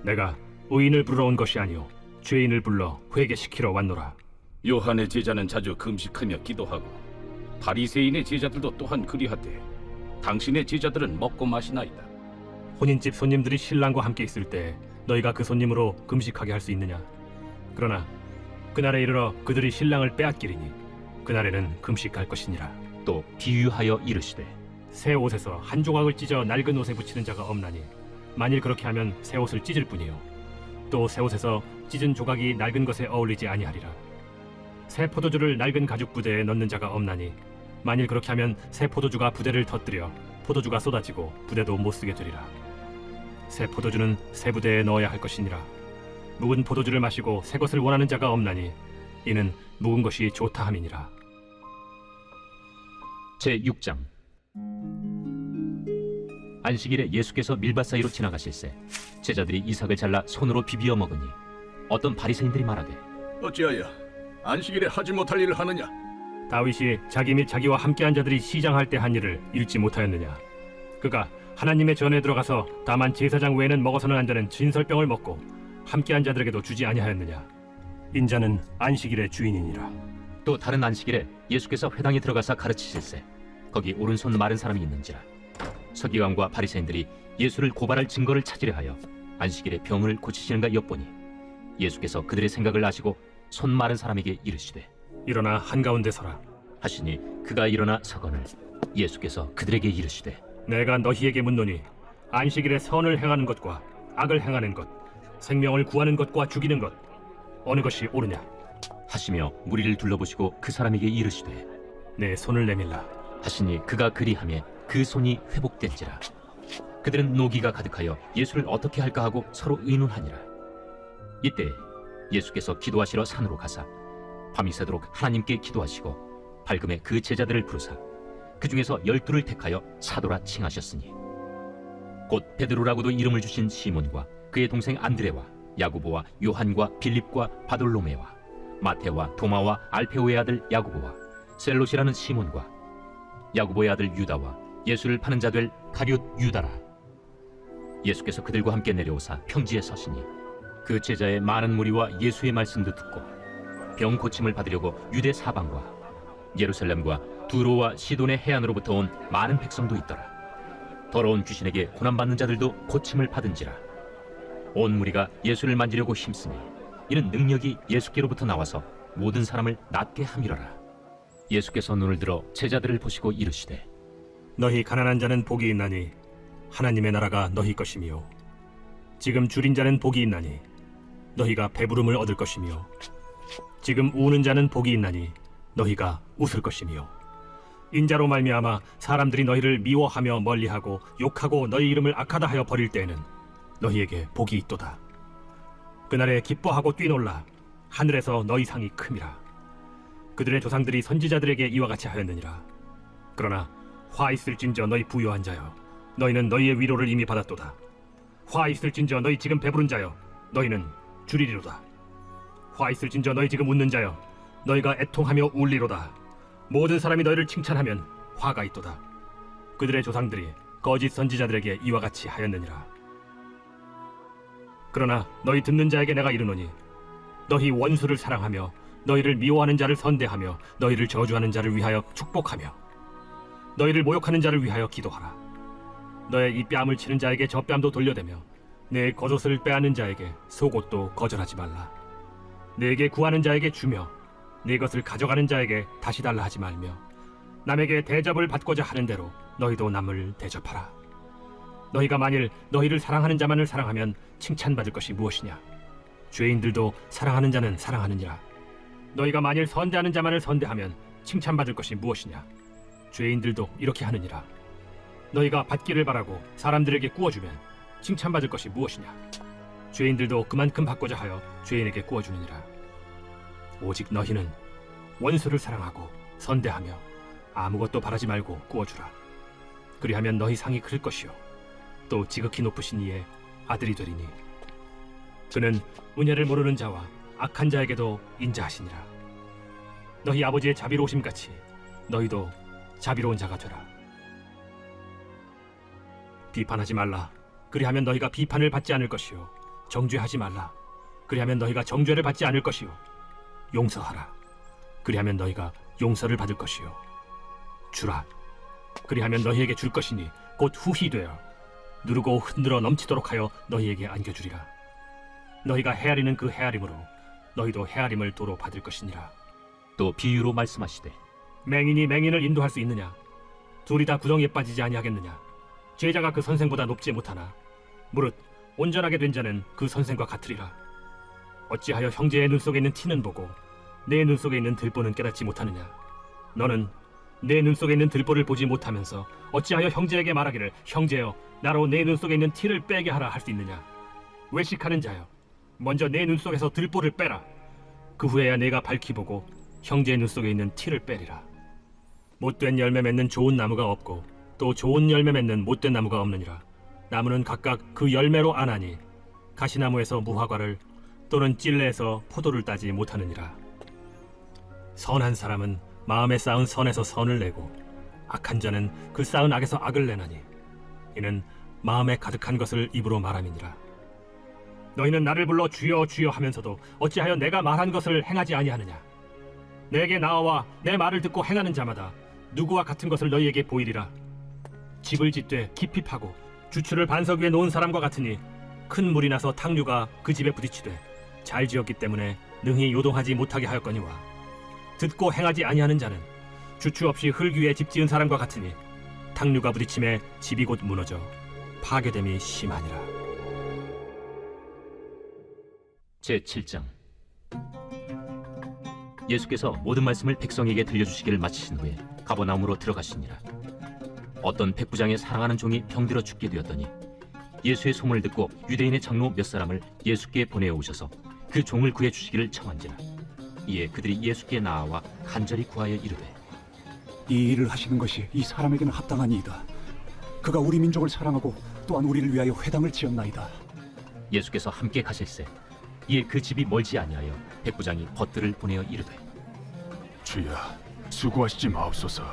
내가 의인을 부르러 온 것이 아니오 죄인을 불러 회개시키러 왔노라. 요한의 제자는 자주 금식하며 기도하고 바리새인의 제자들도 또한 그리하되 당신의 제자들은 먹고 마시나이다. 혼인집 손님들이 신랑과 함께 있을 때 너희가 그 손님으로 금식하게 할 수 있느냐? 그러나 그날에 이르러 그들이 신랑을 빼앗기리니 그날에는 금식할 것이니라. 또 비유하여 이르시되 새 옷에서 한 조각을 찢어 낡은 옷에 붙이는 자가 없나니 만일 그렇게 하면 새 옷을 찢을 뿐이요 또 새 옷에서 찢은 조각이 낡은 것에 어울리지 아니하리라. 새 포도주를 낡은 가죽 부대에 넣는 자가 없나니 만일 그렇게 하면 새 포도주가 부대를 터뜨려 포도주가 쏟아지고 부대도 못 쓰게 되리라. 새 포도주는 새 부대에 넣어야 할 것이니라. 묵은 포도주를 마시고 새 것을 원하는 자가 없나니 이는 묵은 것이 좋다 함이니라. 제6장 안식일에 예수께서 밀밭 사이로 지나가실새 제자들이 이삭을 잘라 손으로 비비어 먹으니 어떤 바리새인들이 말하되 어찌하여 안식일에 하지 못할 일을 하느냐? 다윗이 자기 및 자기와 함께한 자들이 시장할 때 한 일을 읽지 못하였느냐? 그가 하나님의 전에 들어가서 다만 제사장 외에는 먹어서는 안 되는 진설병을 먹고 함께한 자들에게도 주지 아니하였느냐? 인자는 안식일의 주인이니라. 또 다른 안식일에 예수께서 회당에 들어가서 가르치실새 거기 오른손 마른 사람이 있는지라. 서기관과 바리새인들이 예수를 고발할 증거를 찾으려 하여 안식일에 병을 고치시는가 엿보니 예수께서 그들의 생각을 아시고 손 마른 사람에게 이르시되 일어나 한가운데 서라 하시니 그가 일어나 서거늘 예수께서 그들에게 이르시되 내가 너희에게 묻노니 안식일에 선을 행하는 것과 악을 행하는 것 생명을 구하는 것과 죽이는 것 어느 것이 옳으냐 하시며 무리를 둘러보시고 그 사람에게 이르시되 내 손을 내밀라 하시니 그가 그리하며 그 손이 회복된지라. 그들은 노기가 가득하여 예수를 어떻게 할까 하고 서로 의논하니라. 이때 예수께서 기도하시러 산으로 가사 밤이 새도록 하나님께 기도하시고 밝음에 그 제자들을 부르사 그 중에서 12를 택하여 사도라 칭하셨으니 곧 베드로라고도 이름을 주신 시몬과 그의 동생 안드레와 야고보와 요한과 빌립과 바돌로메와 마테와 도마와 알페오의 아들 야고보와 셀롯이라는 시몬과 야고보의 아들 유다와 예수를 파는 자 될 가룟 유다라. 예수께서 그들과 함께 내려오사 평지에 서시니 그 제자의 많은 무리와 예수의 말씀도 듣고 병 고침을 받으려고 유대 사방과 예루살렘과 두로와 시돈의 해안으로부터 온 많은 백성도 있더라. 더러운 귀신에게 고난받는 자들도 고침을 받은지라. 온 무리가 예수를 만지려고 힘쓰니 이는 능력이 예수께로부터 나와서 모든 사람을 낫게 함이러라. 예수께서 눈을 들어 제자들을 보시고 이르시되 너희 가난한 자는 복이 있나니 하나님의 나라가 너희 것이며 지금 줄인 자는 복이 있나니 너희가 배부름을 얻을 것이며 지금 우는 자는 복이 있나니 너희가 웃을 것이며 인자로 말미암아 사람들이 너희를 미워하며 멀리하고 욕하고 너희 이름을 악하다 하여 버릴 때에는 너희에게 복이 있도다. 그날에 기뻐하고 뛰놀라 하늘에서 너희 상이 큼이라. 그들의 조상들이 선지자들에게 이와 같이 하였느니라. 그러나 화 있을진저 너희 부요한 자여 너희는 너희의 위로를 이미 받았도다. 화 있을진저 너희 지금 배부른 자여 너희는 줄이리로다. 화 있을진저 너희 지금 웃는 자여 너희가 애통하며 울리로다. 모든 사람이 너희를 칭찬하면 화가 있도다. 그들의 조상들이 거짓 선지자들에게 이와 같이 하였느니라. 그러나 너희 듣는 자에게 내가 이르노니 너희 원수를 사랑하며 너희를 미워하는 자를 선대하며 너희를 저주하는 자를 위하여 축복하며 너희를 모욕하는 자를 위하여 기도하라. 너의 이 뺨을 치는 자에게 저 뺨도 돌려대며 내 겉옷을 빼앗는 자에게 속옷도 거절하지 말라. 내게 구하는 자에게 주며 네 것을 가져가는 자에게 다시 달라 하지 말며 남에게 대접을 받고자 하는 대로 너희도 남을 대접하라. 너희가 만일 너희를 사랑하는 자만을 사랑하면 칭찬받을 것이 무엇이냐? 죄인들도 사랑하는 자는 사랑하느니라. 너희가 만일 선대하는 자만을 선대하면 칭찬받을 것이 무엇이냐? 죄인들도 이렇게 하느니라. 너희가 받기를 바라고 사람들에게 구워주면 칭찬받을 것이 무엇이냐? 죄인들도 그만큼 받고자 하여 죄인에게 구워주느니라. 오직 너희는 원수를 사랑하고 선대하며 아무것도 바라지 말고 구워주라. 그리하면 너희 상이 클 것이요 또 지극히 높으신 이의 아들이 되리니 그는 은혜를 모르는 자와 악한 자에게도 인자하시니라. 너희 아버지의 자비로우심 같이 너희도 자비로운 자가 되라. 비판하지 말라. 그리하면 너희가 비판을 받지 않을 것이요 정죄하지 말라. 그리하면 너희가 정죄를 받지 않을 것이요 용서하라. 그리하면 너희가 용서를 받을 것이요 주라. 그리하면 너희에게 줄 것이니 곧 후히 되어 누르고 흔들어 넘치도록 하여 너희에게 안겨주리라. 너희가 헤아리는 그 헤아림으로 너희도 헤아림을 도로 받을 것이니라. 또 비유로 말씀하시되 맹인이 맹인을 인도할 수 있느냐? 둘이 다 구덩이에 빠지지 아니하겠느냐? 제자가 그 선생보다 높지 못하나 무릇 온전하게 된 자는 그 선생과 같으리라. 어찌하여 형제의 눈 속에 있는 티는 보고 내 눈 속에 있는 들보는 깨닫지 못하느냐? 너는 내 눈 속에 있는 들보를 보지 못하면서 어찌하여 형제에게 말하기를 형제여 나로 내 눈 속에 있는 티를 빼게 하라 할 수 있느냐? 외식하는 자여 먼저 내 눈 속에서 들보를 빼라. 그 후에야 내가 밝히 보고 형제의 눈 속에 있는 티를 빼리라. 못된 열매 맺는 좋은 나무가 없고 또 좋은 열매 맺는 못된 나무가 없느니라. 나무는 각각 그 열매로 아나니 가시나무에서 무화과를 또는 찔레에서 포도를 따지 못하느니라. 선한 사람은 마음에 쌓은 선에서 선을 내고 악한 자는 그 쌓은 악에서 악을 내나니 이는 마음에 가득한 것을 입으로 말함이니라. 너희는 나를 불러 주여 주여 하면서도 어찌하여 내가 말한 것을 행하지 아니하느냐? 내게 나와 내 말을 듣고 행하는 자마다 누구와 같은 것을 너희에게 보이리라. 집을 짓되 깊이 파고 주추를 반석 위에 놓은 사람과 같으니 큰 물이 나서 탕류가 그 집에 부딪히되 잘 지었기 때문에 능히 요동하지 못하게 하였거니와 듣고 행하지 아니하는 자는 주추 없이 흙 위에 집 지은 사람과 같으니 탕류가 부딪힘에 집이 곧 무너져 파괴됨이 심하니라. 제7장 예수께서 모든 말씀을 백성에게 들려주시기를 마치신 후에 가버나움으로 들어가시니라. 어떤 백부장의 사랑하는 종이 병들어 죽게 되었더니 예수의 소문을 듣고 유대인의 장로 몇 사람을 예수께 보내오셔서 그 종을 구해 주시기를 청한지라. 이에 그들이 예수께 나아와 간절히 구하여 이르되 이 일을 하시는 것이 이 사람에게는 합당하니이다. 그가 우리 민족을 사랑하고 또한 우리를 위하여 회당을 지었나이다. 예수께서 함께 가실세 이에 그 집이 멀지 아니하여 백부장이 벗들을 보내어 이르되 주여 수고하시지 마옵소서.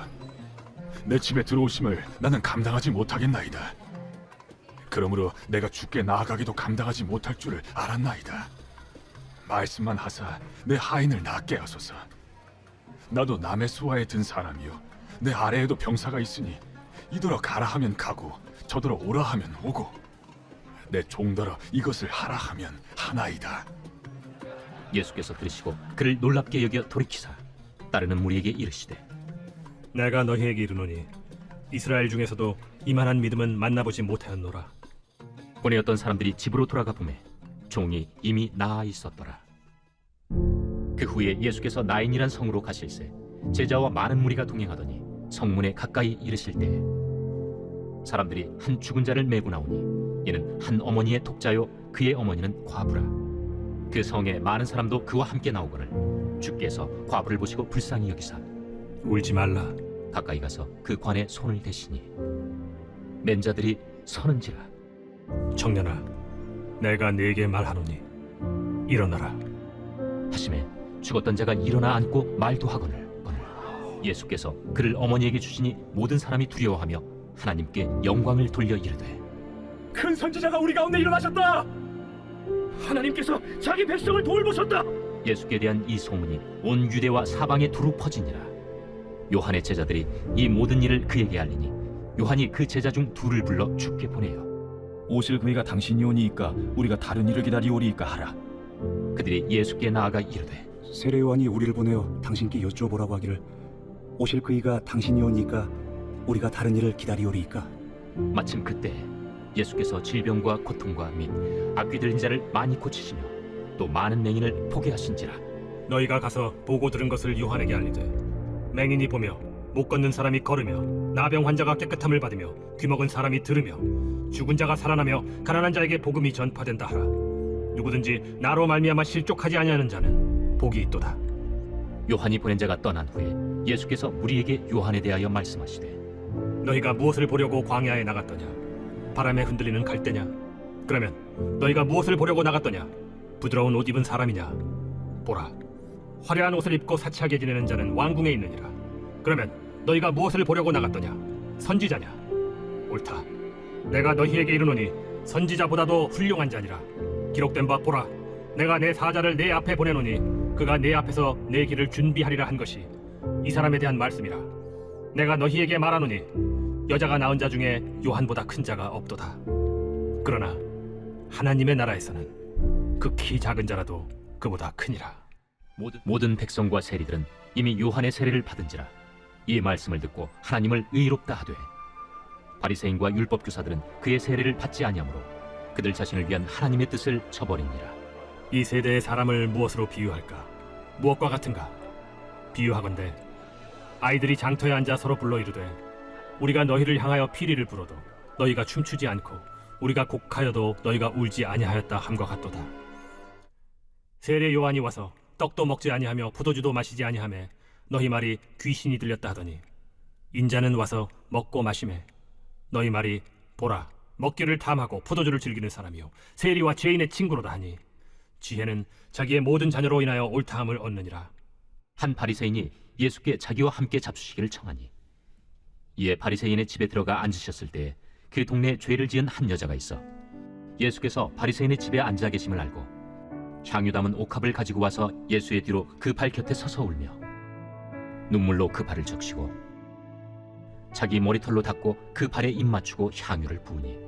내 집에 들어오심을 나는 감당하지 못하겠나이다. 그러므로 내가 주께 나아가기도 감당하지 못할 줄을 알았나이다. 말씀만 하사 내 하인을 낫게 하소서. 나도 남의 수하에 든 사람이요 내 아래에도 병사가 있으니 이더러 가라 하면 가고 저더러 오라 하면 오고 내 종더러 이것을 하라 하면 하나이다. 예수께서 들으시고 그를 놀랍게 여겨 돌이키사 따르는 무리에게 이르시되 내가 너희에게 이르노니 이스라엘 중에서도 이만한 믿음은 만나보지 못하였노라. 보내었던 사람들이 집으로 돌아가 보매 종이 이미 나아 있었더라. 그 후에 예수께서 나인이란 성으로 가실새 제자와 많은 무리가 동행하더니 성문에 가까이 이르실 때 사람들이 한 죽은 자를 메고 나오니 이는 한 어머니의 독자요 그의 어머니는 과부라. 그 성에 많은 사람도 그와 함께 나오거늘 주께서 과부를 보시고 불쌍히 여기사 울지 말라. 가까이 가서 그 관에 손을 대시니 맨 자들이 서는지라. 청년아, 내가 네게 말하노니 일어나라 하심에 죽었던 자가 일어나 앉고 말도 하거늘 예수께서 그를 어머니에게 주시니 모든 사람이 두려워하며 하나님께 영광을 돌려 이르되 큰 선지자가 우리 가운데 일어나셨다. 하나님께서 자기 백성을 돌보셨다. 예수께 대한 이 소문이 온 유대와 사방에 두루 퍼지니라. 요한의 제자들이 이 모든 일을 그에게 알리니 요한이 그 제자 중 둘을 불러 주께 보내요. 오실 그이가 당신이 오니이까 우리가 다른 일을 기다리오리이까 하라. 그들이 예수께 나아가 이르되 세례 요한이 우리를 보내어 당신께 여쭈어보라고 하기를 오실 그이가 당신이오니까 우리가 다른 일을 기다리오리이까. 마침 그때 예수께서 질병과 고통과 및 악귀 들린 자를 많이 고치시며 또 많은 맹인을 포게 하신지라. 너희가 가서 보고 들은 것을 요한에게 알리되 맹인이 보며 못 걷는 사람이 걸으며 나병 환자가 깨끗함을 받으며 귀먹은 사람이 들으며 죽은 자가 살아나며 가난한 자에게 복음이 전파된다 하라. 누구든지 나로 말미암아 실족하지 아니하는 자는 복이 있도다. 요한이 보낸 자가 떠난 후에 예수께서 우리에게 요한에 대하여 말씀하시되 너희가 무엇을 보려고 광야에 나갔더냐? 바람에 흔들리는 갈대냐? 그러면 너희가 무엇을 보려고 나갔더냐? 부드러운 옷 입은 사람이냐? 보라, 화려한 옷을 입고 사치하게 지내는 자는 왕궁에 있느니라. 그러면 너희가 무엇을 보려고 나갔더냐? 선지자냐? 옳다. 내가 너희에게 이르노니 선지자보다도 훌륭한 자니라. 기록된 바 보라, 내가 내 사자를 내 앞에 보내노니 그가 내 앞에서 내 길을 준비하리라 한 것이 이 사람에 대한 말씀이라. 내가 너희에게 말하노니 여자가 낳은 자 중에 요한보다 큰 자가 없도다. 그러나 하나님의 나라에서는 극히 작은 자라도 그보다 크니라. 모든 백성과 세리들은 이미 요한의 세례를 받은지라. 이 말씀을 듣고 하나님을 의롭다 하되 바리새인과 율법 교사들은 그의 세례를 받지 아니하므로 그들 자신을 위한 하나님의 뜻을 저버리니라. 이 세대의 사람을 무엇으로 비유할까? 무엇과 같은가? 비유하건대 아이들이 장터에 앉아 서로 불러 이르되 우리가 너희를 향하여 피리를 불어도 너희가 춤추지 않고 우리가 곡하여도 너희가 울지 아니하였다 함과 같도다. 세례 요한이 와서 떡도 먹지 아니하며 포도주도 마시지 아니하며 너희 말이 귀신이 들렸다 하더니 인자는 와서 먹고 마시매 너희 말이 보라 먹기를 탐하고 포도주를 즐기는 사람이요 세리와 죄인의 친구로다 하니 지혜는 자기의 모든 자녀로 인하여 옳다함을 얻느니라. 한 바리새인이 예수께 자기와 함께 잡수시기를 청하니 이에 바리새인의 집에 들어가 앉으셨을 때에 그 동네에 죄를 지은 한 여자가 있어 예수께서 바리새인의 집에 앉아 계심을 알고 향유 담은 옥합을 가지고 와서 예수의 뒤로 그 발 곁에 서서 울며 눈물로 그 발을 적시고 자기 머리털로 닦고 그 발에 입 맞추고 향유를 부으니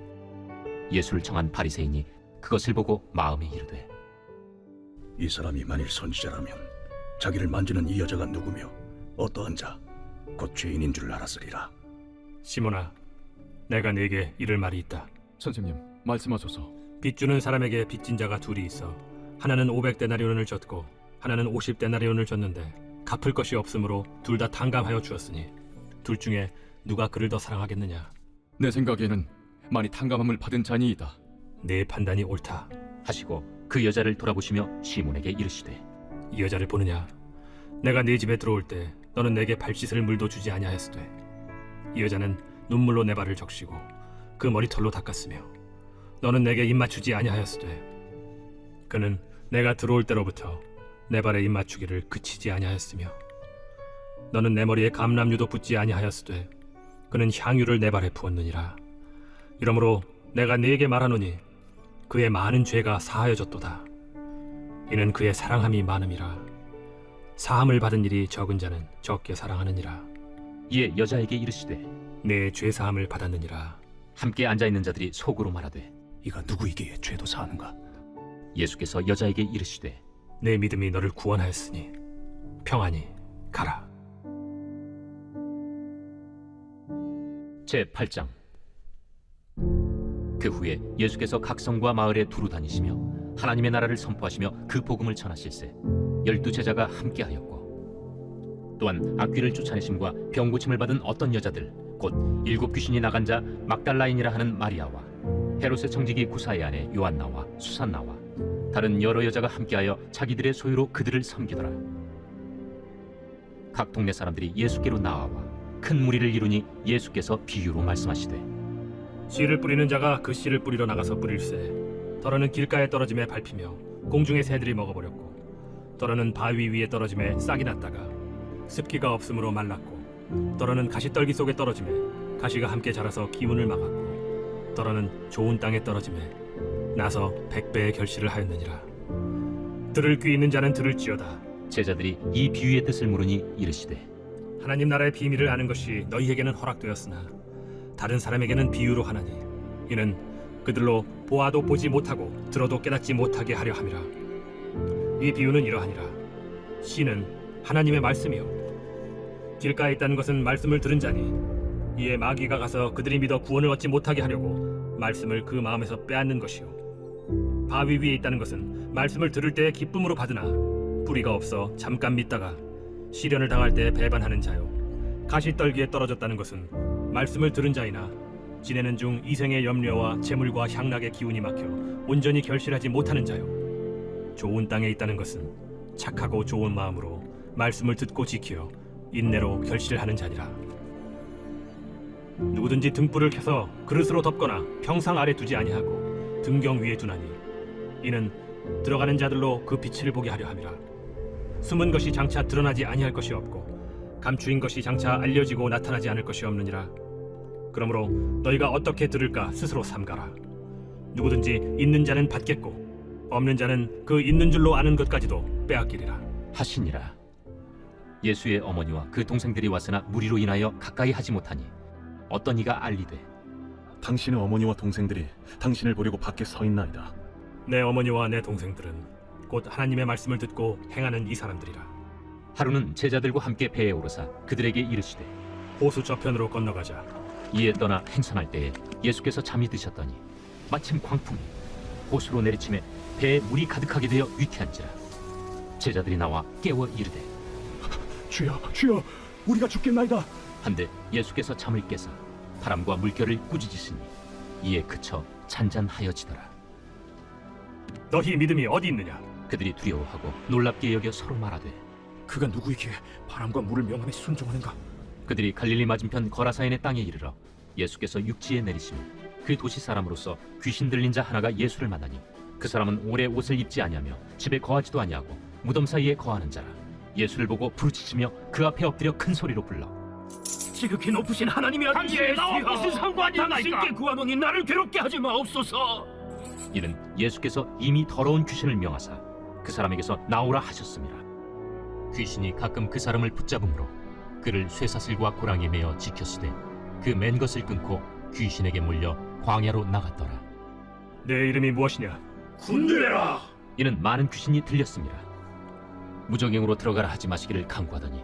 예수를 청한 바리새인이 그것을 보고 마음에 이르되 이 사람이 만일 선지자라면 자기를 만지는 이 여자가 누구며 어떠한 자 곧 죄인인 줄 알았으리라. 시몬아, 내가 네게 이를 말이 있다. 선생님, 말씀하소서. 빚 주는 사람에게 빚진 자가 둘이 있어 하나는 500데나리온을 졌고 하나는 50데나리온을 졌는데 갚을 것이 없으므로 둘 다 탕감하여 주었으니 둘 중에 누가 그를 더 사랑하겠느냐? 내 생각에는 많이 탕감함을 받은 자니이다. 내 판단이 옳다 하시고 그 여자를 돌아보시며 시몬에게 이르시되 이 여자를 보느냐? 내가 네 집에 들어올 때 너는 내게 발 씻을 물도 주지 아니하였으되 이 여자는 눈물로 내 발을 적시고 그 머리털로 닦았으며 너는 내게 입 맞추지 아니하였으되 그는 내가 들어올 때로부터 내 발에 입 맞추기를 그치지 아니하였으며 너는 내 머리에 감람유도 붓지 아니하였으되 그는 향유를 내 발에 부었느니라. 이러므로 내가 네게 말하노니 그의 많은 죄가 사하여졌도다. 이는 그의 사랑함이 많음이라. 사함을 받은 일이 적은 자는 적게 사랑하느니라. 이에 여자에게 이르시되 내 죄 사함을 받았느니라. 함께 앉아있는 자들이 속으로 말하되 이가 누구이기에 죄도 사하는가? 예수께서 여자에게 이르시되 내 믿음이 너를 구원하였으니 평안히 가라. 제8장. 그 후에 예수께서 각 성과 마을에 두루 다니시며 하나님의 나라를 선포하시며 그 복음을 전하실세 12 제자가 함께하였고 또한 악귀를 쫓아내심과 병 고침을 받은 어떤 여자들 곧 7 귀신이 나간 자 막달라인이라 하는 마리아와 헤롯의 청지기 구사의 아내 요한나와 수산나와 다른 여러 여자가 함께하여 자기들의 소유로 그들을 섬기더라. 각 동네 사람들이 예수께로 나아와 큰 무리를 이루니 예수께서 비유로 말씀하시되 씨를 뿌리는 자가 그 씨를 뿌리러 나가서 뿌릴새 더러는 길가에 떨어짐에 밟히며 공중의 새들이 먹어버렸고 더러는 바위 위에 떨어짐에 싹이 났다가 습기가 없으므로 말랐고 더러는 가시떨기 속에 떨어짐에 가시가 함께 자라서 기운을 막았고 더러는 좋은 땅에 떨어짐에 나서 100배의 결실을 하였느니라. 들을 귀 있는 자는 들을지어다. 제자들이 이 비유의 뜻을 물으니 이르시되 하나님 나라의 비밀을 아는 것이 너희에게는 허락되었으나 다른 사람에게는 비유로 하나니 이는 그들로 보아도 보지 못하고 들어도 깨닫지 못하게 하려 함이라. 이 비유는 이러하니라. 씨는 하나님의 말씀이요 길가에 있다는 것은 말씀을 들은 자니 이에 마귀가 가서 그들이 믿어 구원을 얻지 못하게 하려고 말씀을 그 마음에서 빼앗는 것이요 바위 위에 있다는 것은 말씀을 들을 때에 기쁨으로 받으나 뿌리가 없어 잠깐 믿다가 시련을 당할 때 배반하는 자요 가시떨기에 떨어졌다는 것은 말씀을 들은 자이나 지내는 중 이생의 염려와 재물과 향락의 기운이 막혀 온전히 결실하지 못하는 자요 좋은 땅에 있다는 것은 착하고 좋은 마음으로 말씀을 듣고 지켜 인내로 결실을 하는 자니라. 누구든지 등불을 켜서 그릇으로 덮거나 평상 아래 두지 아니하고 등경 위에 두나니 이는 들어가는 자들로 그 빛을 보게 하려 함이라. 숨은 것이 장차 드러나지 아니할 것이 없고 감추인 것이 장차 알려지고 나타나지 않을 것이 없느니라. 그러므로 너희가 어떻게 들을까 스스로 삼가라. 누구든지 있는 자는 받겠고 없는 자는 그 있는 줄로 아는 것까지도 빼앗기리라 하시니라. 예수의 어머니와 그 동생들이 왔으나 무리로 인하여 가까이 하지 못하니 어떤 이가 알리되 당신의 어머니와 동생들이 당신을 보려고 밖에 서 있나이다. 내 어머니와 내 동생들은 곧 하나님의 말씀을 듣고 행하는 이 사람들이라. 하루는 제자들과 함께 배에 오르사 그들에게 이르시되 호수 저편으로 건너가자. 이에 떠나 행선할 때에 예수께서 잠이 드셨더니 마침 광풍이 호수로 내리침에 배에 물이 가득하게 되어 위태한지라. 제자들이 나와 깨워 이르되 주여, 주여, 우리가 죽겠나이다. 한데 예수께서 잠을 깨사 바람과 물결을 꾸짖으시니 이에 그쳐 잔잔하여지더라. 너희 믿음이 어디 있느냐? 그들이 두려워하고 놀랍게 여겨 서로 말하되 그가 누구이기에 바람과 물을 명함에 순종하는가? 그들이 갈릴리 맞은편 거라사인의 땅에 이르러 예수께서 육지에 내리시며 그 도시 사람으로서 귀신 들린 자 하나가 예수를 만나니 그 사람은 오래 옷을 입지 아니하며 집에 거하지도 아니하고 무덤 사이에 거하는 자라. 예수를 보고 부르짖으며 그 앞에 엎드려 큰 소리로 불러 지극히 높으신 하나님의 아들이여, 나와 무슨 상관이 당신께 구하노니 나를 괴롭게 하지 마옵소서. 이는 예수께서 이미 더러운 귀신을 명하사 그 사람에게서 나오라 하셨습니다. 귀신이 가끔 그 사람을 붙잡음으로 그를 쇠사슬과 고랑에 매어 지켰으되 그 맨 것을 끊고 귀신에게 몰려 광야로 나갔더라. 내 이름이 무엇이냐? 군대라. 이는 많은 귀신이 들렸습니다. 무적행으로 들어가라 하지 마시기를 강구하더니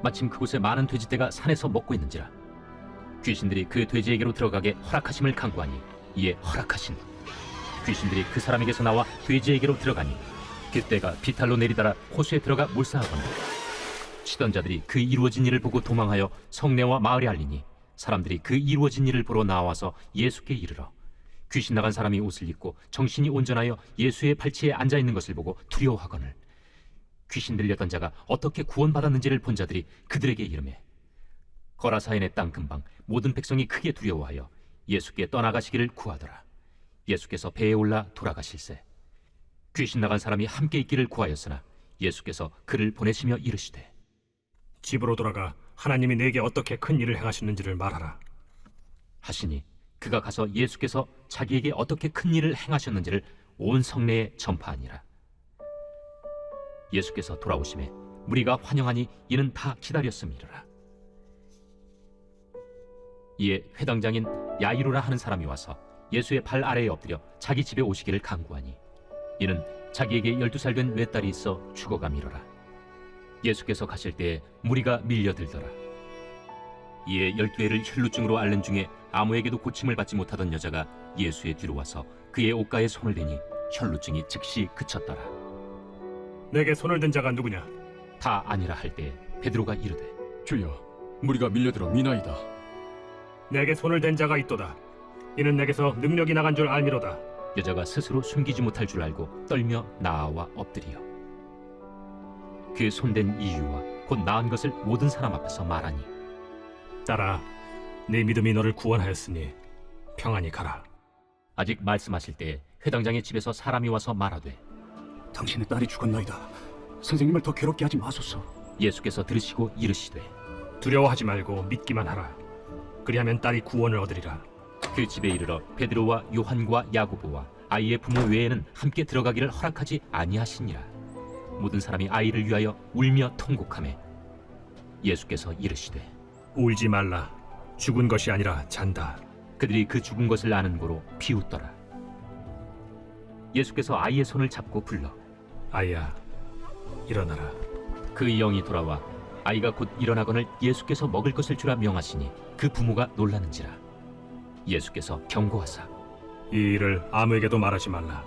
마침 그곳에 많은 돼지떼가 산에서 먹고 있는지라. 귀신들이 그 돼지에게로 들어가게 허락하심을 강구하니 이에 허락하신. 귀신들이 그 사람에게서 나와 돼지에게로 들어가니 그때가 비탈로 내리다라 호수에 들어가 몰사하거나 치던 자들이 그 이루어진 일을 보고 도망하여 성내와 마을에 알리니 사람들이 그 이루어진 일을 보러 나와서 예수께 이르러 귀신 나간 사람이 옷을 입고 정신이 온전하여 예수의 발치에 앉아 있는 것을 보고 두려워하거늘 귀신 들렸던 자가 어떻게 구원받았는지를 본 자들이 그들에게 이르매 거라사인의 땅 근방 모든 백성이 크게 두려워하여 예수께 떠나가시기를 구하더라. 예수께서 배에 올라 돌아가실새 귀신 나간 사람이 함께 있기를 구하였으나 예수께서 그를 보내시며 이르시되 집으로 돌아가 하나님이 내게 어떻게 큰 일을 행하셨는지를 말하라 하시니 그가 가서 예수께서 자기에게 어떻게 큰 일을 행하셨는지를 온 성내에 전파하니라. 예수께서 돌아오심에 무리가 환영하니 이는 다 기다렸음이라. 이에 회당장인 야이로라 하는 사람이 와서 예수의 발 아래에 엎드려 자기 집에 오시기를 간구하니 이는 자기에게 12살 된 외딸이 있어 죽어가미로라. 예수께서 가실 때에 무리가 밀려들더라. 이에 12회를 혈루증으로 앓는 중에 아무에게도 고침을 받지 못하던 여자가 예수의 뒤로 와서 그의 옷가에 손을 대니 혈루증이 즉시 그쳤더라. 내게 손을 댄 자가 누구냐? 다 아니라 할 때에 베드로가 이르되 주여, 무리가 밀려들어 미나이다. 내게 손을 댄 자가 있도다. 이는 내게서 능력이 나간 줄 알미로다. 여자가 스스로 숨기지 못할 줄 알고 떨며 나아와 엎드리어 그 손댄 이유와 곧 나은 것을 모든 사람 앞에서 말하니 딸아, 네 믿음이 너를 구원하였으니 평안히 가라. 아직 말씀하실 때에 회당장의 집에서 사람이 와서 말하되 당신의 딸이 죽었나이다. 선생님을 더 괴롭게 하지 마소서. 예수께서 들으시고 이르시되 두려워하지 말고 믿기만 하라. 그리하면 딸이 구원을 얻으리라. 그 집에 이르러 베드로와 요한과 야고보와 아이의 부모 외에는 함께 들어가기를 허락하지 아니하시니라. 모든 사람이 아이를 위하여 울며 통곡하매 예수께서 이르시되 울지 말라. 죽은 것이 아니라 잔다. 그들이 그 죽은 것을 아는 고로 비웃더라. 예수께서 아이의 손을 잡고 불러 아이야, 일어나라. 그 영이 돌아와 아이가 곧 일어나거늘 예수께서 먹을 것을 주라 명하시니 그 부모가 놀라는지라. 예수께서 경고하사 이 일을 아무에게도 말하지 말라.